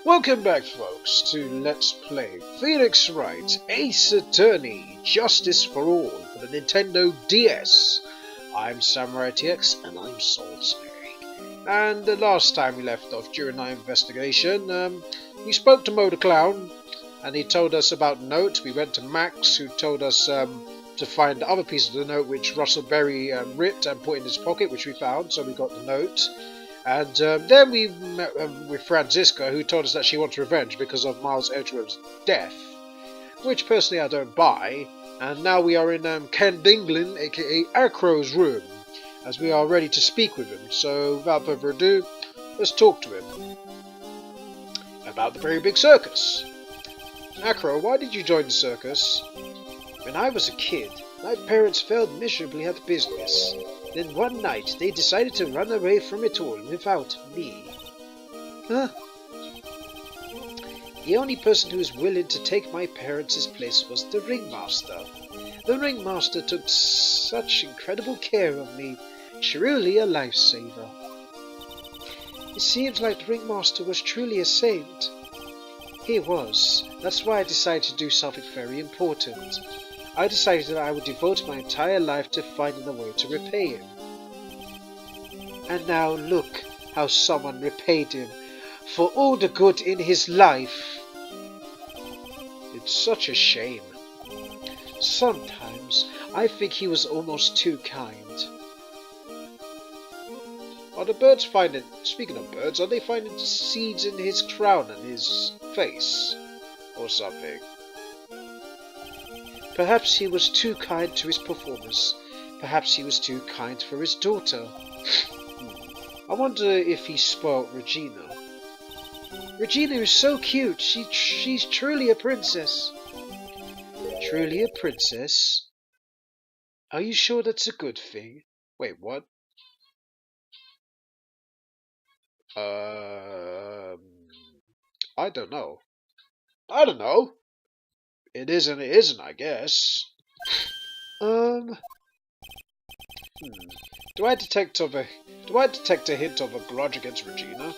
Welcome back, folks, to Let's Play Phoenix Wright Ace Attorney Justice for All for the Nintendo DS. I'm SamuraiT-X and I'm Salisbury. And the last time we left off during our investigation, we spoke to Mo the Clown and he told us about the note. We went to Max, who told us to find the other piece of the note which Russell Berry writ and put in his pocket, which we found, so we got the note. And then we met with Franziska, who told us that she wants revenge because of Miles Edgeworth's death, which personally I don't buy. And now we are in Ken Dinglin, aka Acro's room, as we are ready to speak with him. So without further ado, let's talk to him about the very big circus. Acro, why did you join the circus? When I was a kid, my parents failed miserably at business. Then one night they decided to run away from it all without me. Huh? The only person who was willing to take my parents' place was the ringmaster. The ringmaster took such incredible care of me, truly a lifesaver. It seems like the ringmaster was truly a saint. He was. That's why I decided to do something very important. I decided that I would devote my entire life to finding a way to repay him. And now look how someone repaid him for all the good in his life. It's such a shame. Sometimes I think he was almost too kind. Are the birds finding... Speaking of birds, are they finding seeds in his crown and his face? Or something? Perhaps he was too kind to his performers. Perhaps he was too kind for his daughter. I wonder if he spoiled Regina. Regina is so cute. She's truly a princess. Truly a princess? Are you sure that's a good thing? Wait, what? I don't know. I don't know. It isn't, I guess. Do I detect a hint of a grudge against Regina?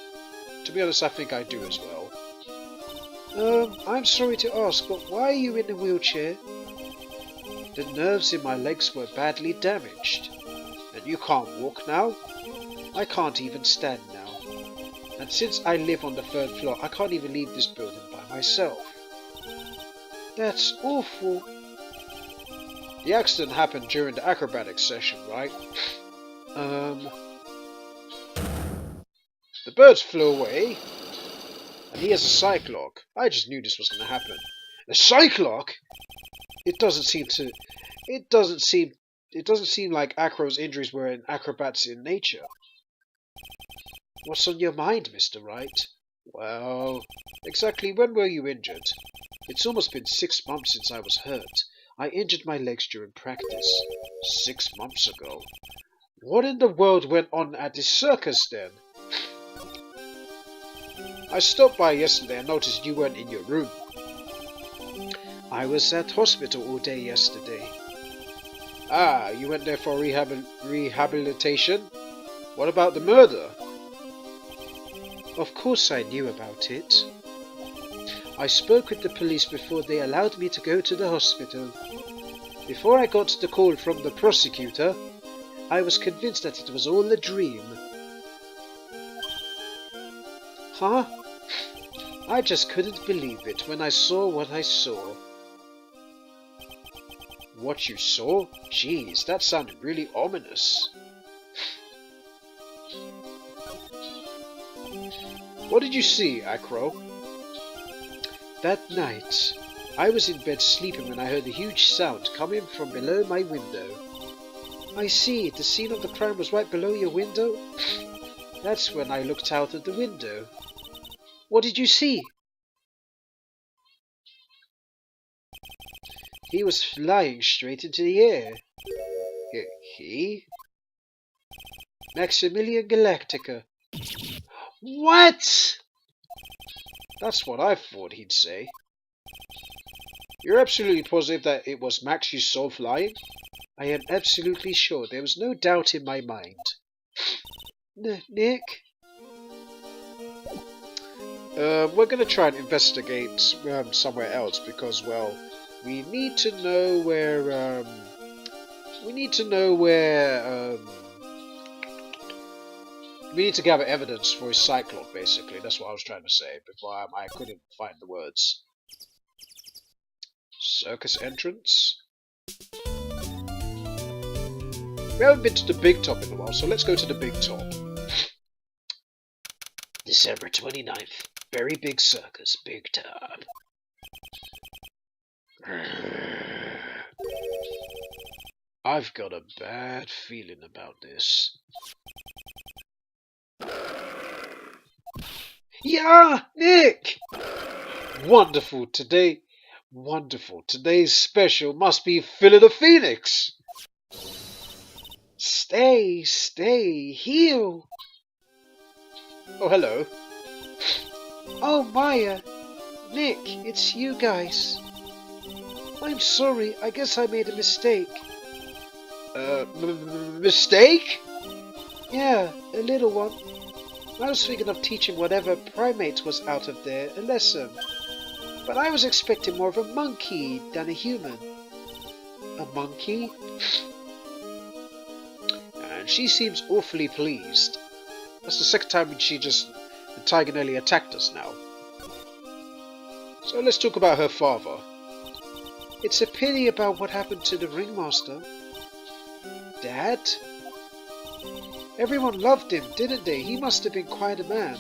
To be honest, I think I do as well. I'm sorry to ask, but why are you in a wheelchair? The nerves in my legs were badly damaged. And you can't walk now? I can't even stand now. And since I live on the 3rd floor, I can't even leave this building by myself. That's awful. The accident happened during the acrobatics session, right? The birds flew away, and he has a cyclock. I just knew this was going to happen. A cyclock? It doesn't seem like Acro's injuries were in acrobats in nature. What's on your mind, Mr. Wright? Well, exactly when were you injured? It's almost been 6 months since I was hurt. I injured my legs during practice. 6 months ago. What in the world went on at this circus then? I stopped by yesterday and noticed you weren't in your room. I was at hospital all day yesterday. Ah, you went there for rehabilitation? What about the murder? Of course I knew about it. I spoke with the police before they allowed me to go to the hospital. Before I got the call from the prosecutor, I was convinced that it was all a dream. Huh? I just couldn't believe it when I saw what I saw. What you saw? Jeez, that sounded really ominous. What did you see, Acro? That night, I was in bed sleeping when I heard a huge sound coming from below my window. I see, the scene of the crime was right below your window? That's when I looked out of the window. What did you see? He was flying straight into the air. He? Maximilian Galactica. What? That's what I thought he'd say. You're absolutely positive that it was Max you saw flying? I am absolutely sure. There was no doubt in my mind. Nick? We're gonna try and investigate somewhere else because, well, we need to know where. We need to know where. We need to gather evidence for his Cyclop, basically. That's what I was trying to say before I couldn't find the words. Circus entrance. We haven't been to the big top in a while, so let's go to the big top. December 29th. Very big circus, big time. I've got a bad feeling about this. Yeah, Nick! Wonderful today. Wonderful. Today's special must be Phil of the Phoenix. Stay, heal. Oh, hello. Oh, Maya. Nick, it's you guys. I'm sorry, I guess I made a mistake. Mistake? Yeah, a little one. I was thinking of teaching whatever primate was out of there a lesson. But I was expecting more of a monkey than a human. A monkey? And she seems awfully pleased. That's the second time she just the tiger nearly attacked us now. So let's talk about her father. It's a pity about what happened to the ringmaster. Dad? Everyone loved him, didn't they? He must have been quite a man.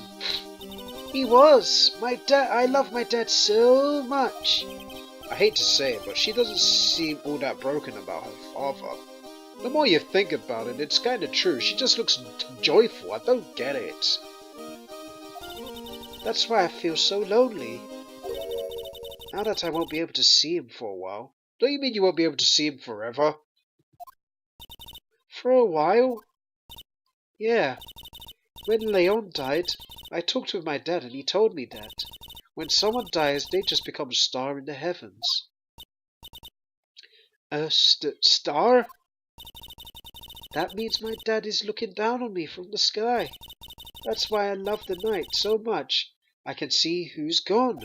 He was. My dad. I love my dad so much. I hate to say it, but she doesn't seem all that broken about her father. The more you think about it, it's kind of true. She just looks joyful. I don't get it. That's why I feel so lonely. Now that I won't be able to see him for a while. Don't you mean you won't be able to see him forever? For a while? Yeah. When Leon died, I talked with my dad and he told me that when someone dies, they just become a star in the heavens. A star? That means my dad is looking down on me from the sky. That's why I love the night so much. I can see who's gone.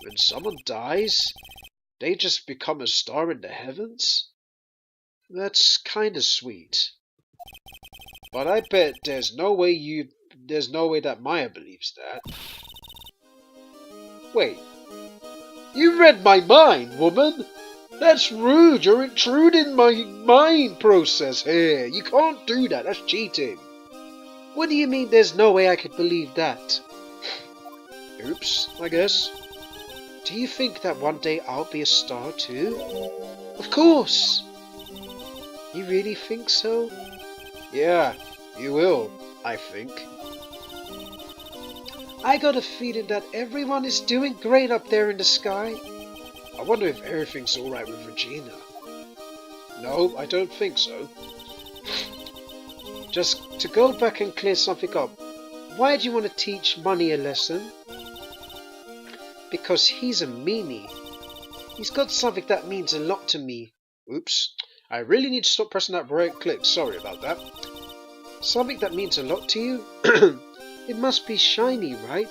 When someone dies, they just become a star in the heavens? That's kinda sweet. But I bet there's no way that Maya believes that. Wait. You read my mind, woman! That's rude! You're intruding my mind process here! You can't do that, that's cheating! What do you mean there's no way I could believe that? Oops, I guess. Do you think that one day I'll be a star too? Of course! You really think so? Yeah, you will, I think. I got a feeling that everyone is doing great up there in the sky. I wonder if everything's alright with Regina. No, I don't think so. Just to go back and clear something up, why do you want to teach Money a lesson? Because he's a meanie. He's got something that means a lot to me. Oops. I really need to stop pressing that right click. Sorry about that. Something that means a lot to you? It must be shiny, right?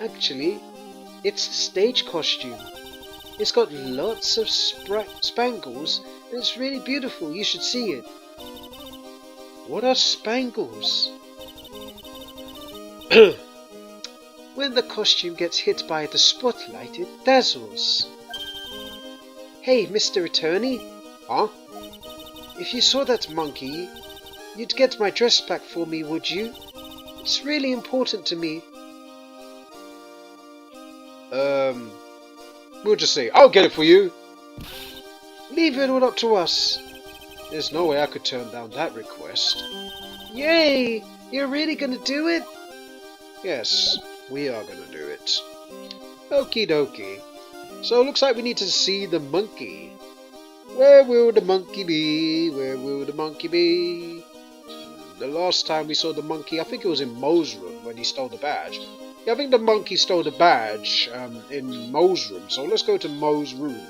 Actually, it's a stage costume. It's got lots of spangles, and it's really beautiful. You should see it. What are spangles? When the costume gets hit by the spotlight, it dazzles. Hey, Mr. Attorney? Huh? If you saw that monkey, you'd get my dress back for me, would you? It's really important to me. We'll just say, I'll get it for you. Leave it all up to us. There's no way I could turn down that request. Yay! You're really gonna do it? Yes, we are gonna do it. Okie dokie. So it looks like we need to see the monkey. Where will the monkey be? Where will the monkey be? The last time we saw the monkey, I think it was in Mo's room when he stole the badge. Yeah, I think the monkey stole the badge in Mo's room. So let's go to Mo's room.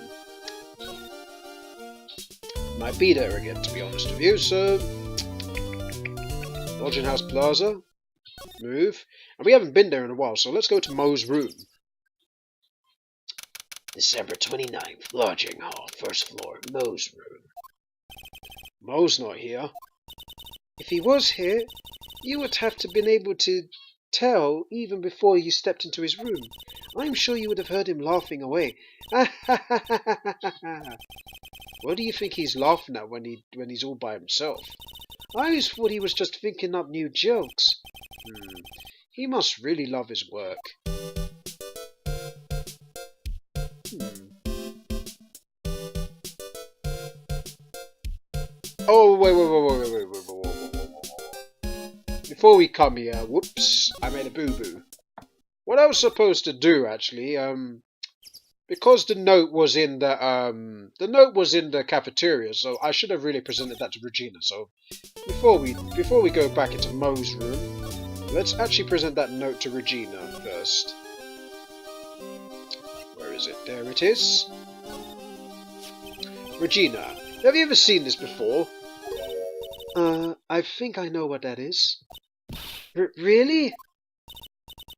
Might be there again, to be honest with you. So Lodging House Plaza. Move. And we haven't been there in a while, so let's go to Mo's room. December 29th, lodging hall, first floor, Mo's room. Mo's not here. If he was here, you would have to been able to tell even before you stepped into his room. I'm sure you would have heard him laughing away. What do you think he's laughing at when he's all by himself? I always thought he was just thinking up new jokes. He must really love his work. Oh, wait. Before we come here, whoops, I made a boo-boo. What I was supposed to do, actually, because the note was in the cafeteria, so I should have really presented that to Regina. So before we go back into Mo's room, let's actually present that note to Regina first. Where is it? There it is. Regina, have you ever seen this before? I think I know what that is. Really?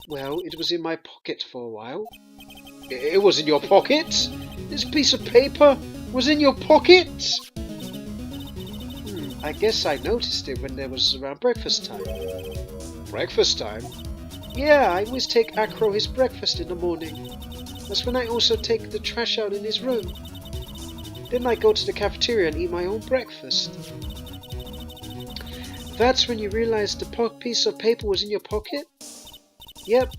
Well, it was in my pocket for a while. It was in your pocket? This piece of paper was in your pocket? I guess I noticed it when there was around breakfast time. Breakfast time? Yeah, I always take Acro his breakfast in the morning. That's when I also take the trash out in his room. Then I go to the cafeteria and eat my own breakfast. That's when you realized the piece of paper was in your pocket? Yep.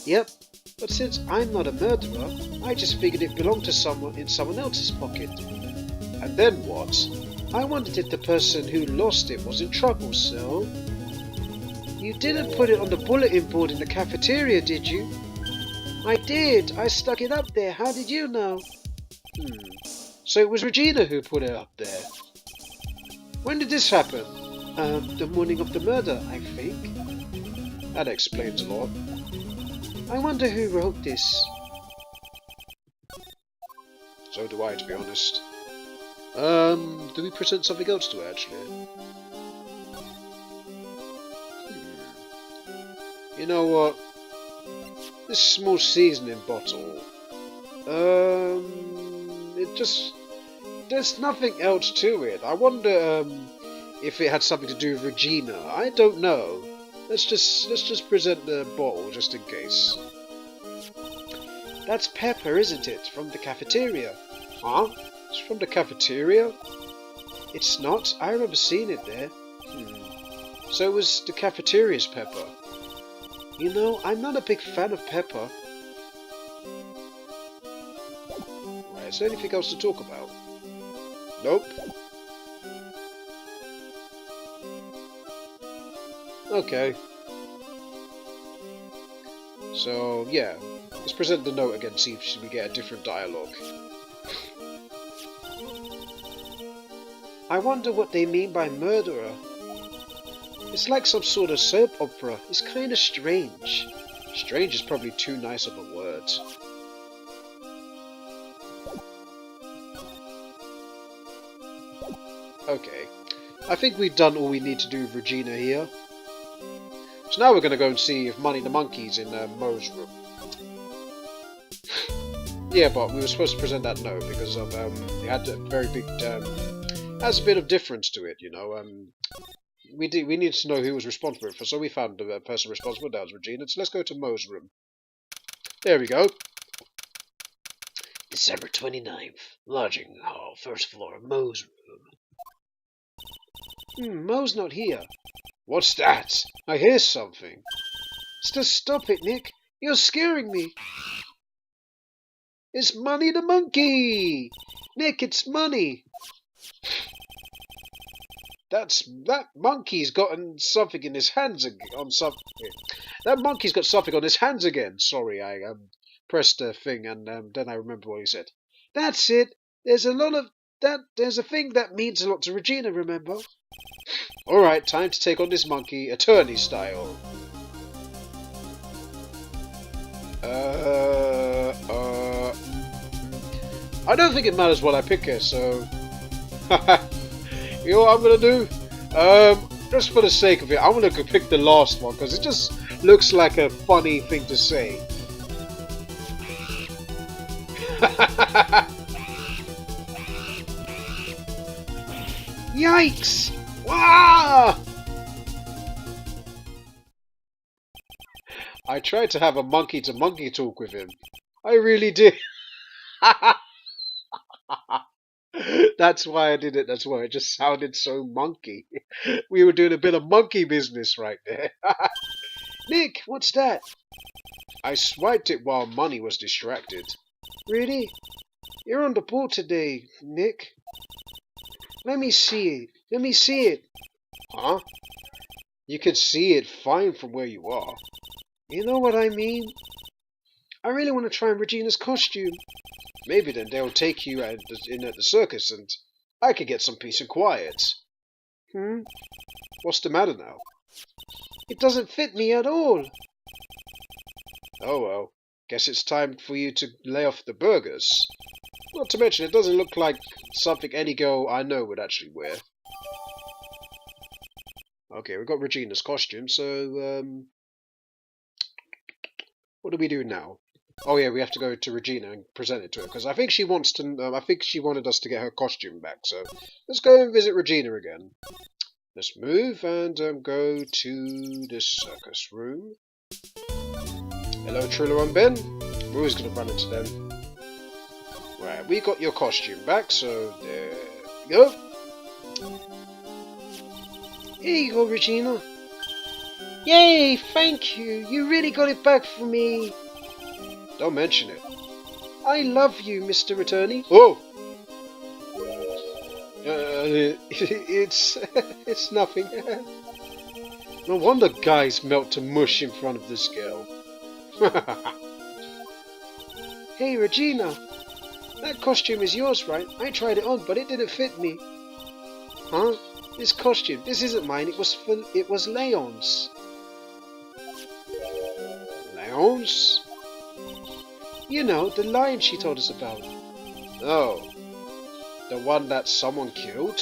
Yep. But since I'm not a murderer, I just figured it belonged to someone in someone else's pocket. And then what? I wondered if the person who lost it was in trouble, so... You didn't put it on the bulletin board in the cafeteria, did you? I did. I stuck it up there. How did you know? So it was Regina who put it up there. When did this happen? The morning of the murder, I think. That explains a lot. I wonder who wrote this. So do I, to be honest. Do we present something else to it, actually? You know what? This small seasoning bottle. There's nothing else to it. I wonder, if it had something to do with Regina. I don't know. Let's just present the bottle just in case. That's pepper, isn't it? From the cafeteria. Huh? It's from the cafeteria? It's not. I remember seeing it there. So it was the cafeteria's pepper. You know, I'm not a big fan of pepper. Right, is there anything else to talk about? Nope. Okay. So, yeah. Let's present the note again, see if we get a different dialogue. I wonder what they mean by murderer. It's like some sort of soap opera. It's kind of strange. Strange is probably too nice of a word. Okay. I think we've done all we need to do with Regina here. So now we're going to go and see if Money the Monkey's in Mo's room. Yeah, but we were supposed to present that note because of it had a very big has a bit of difference to it, you know. We needed to know who was responsible for, so we found the person responsible. That was Regina. So let's go to Mo's room. There we go. December 29th, lodging hall, first floor, Mo's room. Mo's not here. What's that? I hear something. Just stop it, Nick. You're scaring me. It's Money the Monkey! Nick, it's Money! That monkey's gotten something in his hands on something. That monkey's got something on his hands again. Sorry, I pressed the thing and then I remember what he said. That's it. There's a thing that means a lot to Regina, remember? Alright, time to take on this monkey, attorney style. I don't think it matters what I pick here, so... You know what I'm gonna do? Just for the sake of it, I'm gonna pick the last one because it just looks like a funny thing to say. Yikes! Wah! I tried to have a monkey-to-monkey talk with him. I really did. That's why I did it. That's why it just sounded so monkey. We were doing a bit of monkey business right there. Nick, what's that? I swiped it while Money was distracted. Really? You're on the ball today, Nick. Let me see it. Let me see it. Huh? You can see it fine from where you are. You know what I mean? I really want to try on Regina's costume. Maybe then they'll take you in at the circus and I could get some peace and quiet. What's the matter now? It doesn't fit me at all. Oh well, guess it's time for you to lay off the burgers. Not to mention, it doesn't look like something any girl I know would actually wear. Okay, we've got Regina's costume, so what do we do now? Oh yeah, we have to go to Regina and present it to her because I think she wants to. I think she wanted us to get her costume back. So let's go and visit Regina again. Let's move and go to the circus room. Hello, Trillo and Ben. We're always going to run into them. Right, we got your costume back, so there we go. Here you go, Regina. Yay, thank you. You really got it back for me. Don't mention it. I love you, Mr. Attorney. Oh! It's nothing. No wonder guys melt to mush in front of this girl. Hey, Regina. That costume is yours, right? I tried it on, but it didn't fit me. Huh? This costume, this isn't mine. It was Leon's. Leon's? You know, the lion she told us about. Oh. The one that someone killed?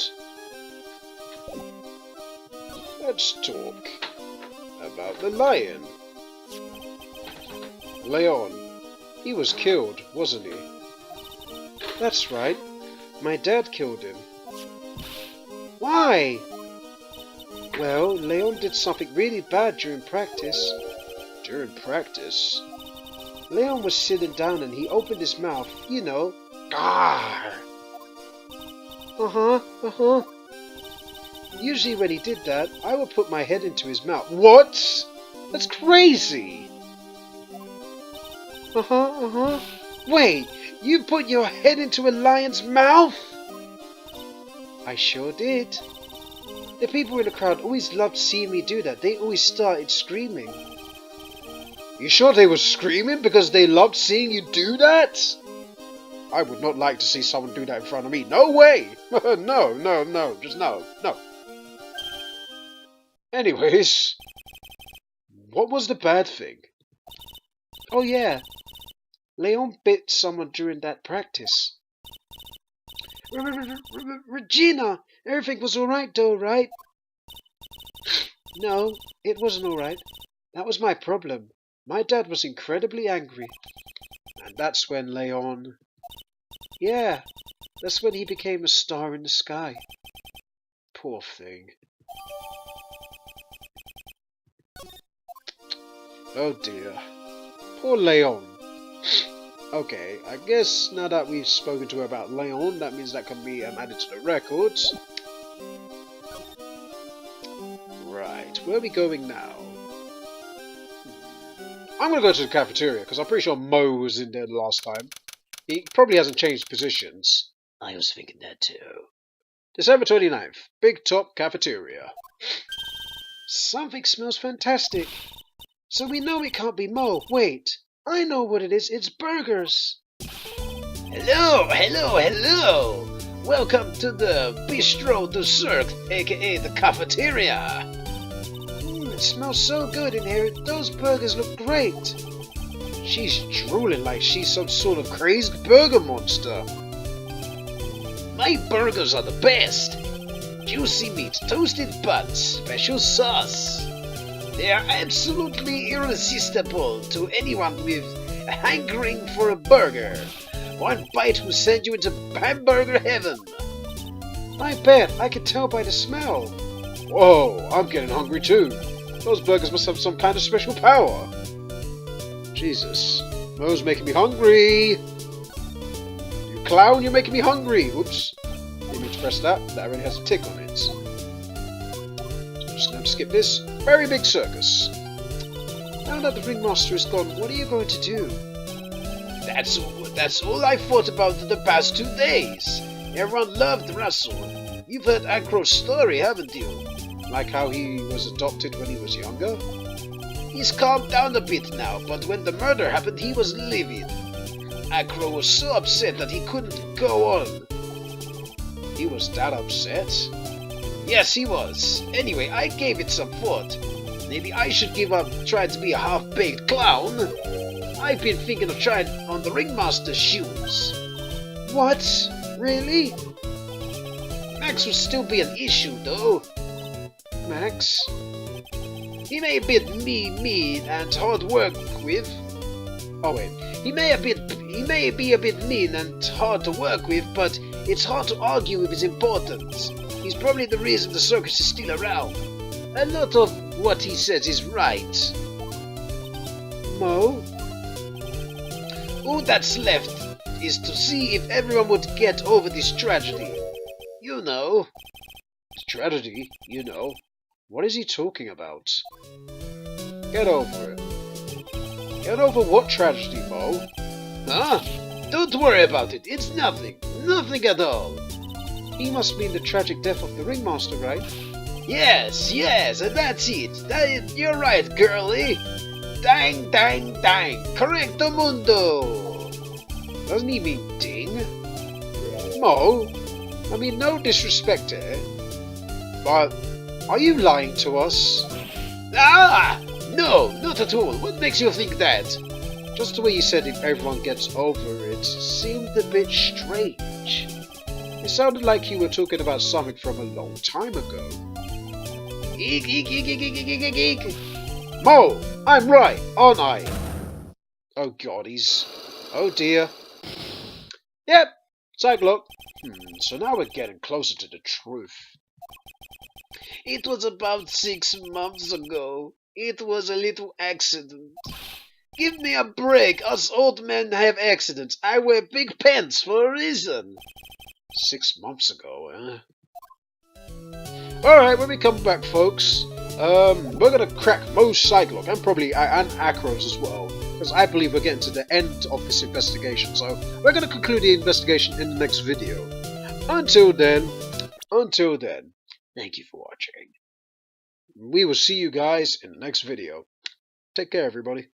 Let's talk about the lion. Leon. He was killed, wasn't he? That's right. My dad killed him. Why? Well, Leon did something really bad during practice. During practice? Leon was sitting down and he opened his mouth, you know. Gah! Usually when he did that, I would put my head into his mouth. What? That's crazy! Wait, you put your head into a lion's mouth? I sure did. The people in the crowd always loved seeing me do that. They always started screaming. You sure they were screaming because they loved seeing you do that? I would not like to see someone do that in front of me. No way! No. Just no. Anyways, what was the bad thing? Oh yeah, Leon bit someone during that practice. Regina, everything was alright though, right? No, it wasn't alright. That was my problem. My dad was incredibly angry. And that's when Leon... Yeah, that's when he became a star in the sky. Poor thing. Oh dear. Poor Leon. Okay, I guess now that we've spoken to her about Leon, that means that can be added to the records. Right, where are we going now? I'm going to go to the cafeteria, because I'm pretty sure Mo was in there the last time. He probably hasn't changed positions. I was thinking that too. December 29th, Big Top Cafeteria. Something smells fantastic. So we know it can't be Mo. Wait, I know what it is. It's burgers. Hello. Welcome to the Bistro du Cirque, aka the cafeteria. It smells so good in here. Those burgers look great. She's drooling like she's some sort of crazed burger monster. My burgers are the best. Juicy meat, toasted buns, special sauce. They are absolutely irresistible to anyone with a hankering for a burger. One bite will send you into hamburger heaven. I bet, I can tell by the smell. Whoa, I'm getting hungry too. Those burgers must have some kind of special power. Jesus, Mo's making me hungry. You clown, you're making me hungry. Oops, didn't mean to press that. That already has a tick on it. So I'm just going to skip this. Very big circus. Now that the ringmaster is gone, what are you going to do? That's all I thought about the past 2 days. Everyone loved Russell. You've heard Acro's story, haven't you? Like how he was adopted when he was younger? He's calmed down a bit now, but when the murder happened, he was livid. Acro was so upset that he couldn't go on. He was that upset? Yes, he was. Anyway, I gave it some thought. Maybe I should give up trying to be a half-baked clown. I've been thinking of trying on the ringmaster's shoes. What? Really? Max will still be an issue, though. Max? He may be a bit mean and hard to work with. Oh wait, he may be a bit mean and hard to work with, but it's hard to argue with his importance. He's probably the reason the circus is still around. A lot of what he says is right. Mo? All that's left is to see if everyone would get over this tragedy. You know. Tragedy? You know. What is he talking about? Get over it. Get over what tragedy, Mo? Huh? Don't worry about it. It's nothing. Nothing at all. He must mean the tragic death of the ringmaster, right? Yes, that's it. You're right, girlie. Dang, dang, dang. Correcto mundo. Doesn't he mean ding? Mo? I mean, no disrespect here. But, are you lying to us? Ah! No, not at all. What makes you think that? Just the way you said if everyone gets over it seemed a bit strange. It sounded like you were talking about something from a long time ago. Eek, eek, eek, eek, eek, eek, eek, eek. Mo! I'm right, aren't I? Oh god, oh dear. Yep, Cyclope. So now we're getting closer to the truth. It was about 6 months ago. It was a little accident. Give me a break. Us old men have accidents. I wear big pants for a reason. 6 months ago, eh? Alright, when we come back, folks, we're gonna crack Mo's Cyclops and probably and Acro's as well, because I believe we're getting to the end of this investigation. So we're gonna conclude the investigation in the next video. Until then, thank you for watching. We will see you guys in the next video. Take care, everybody.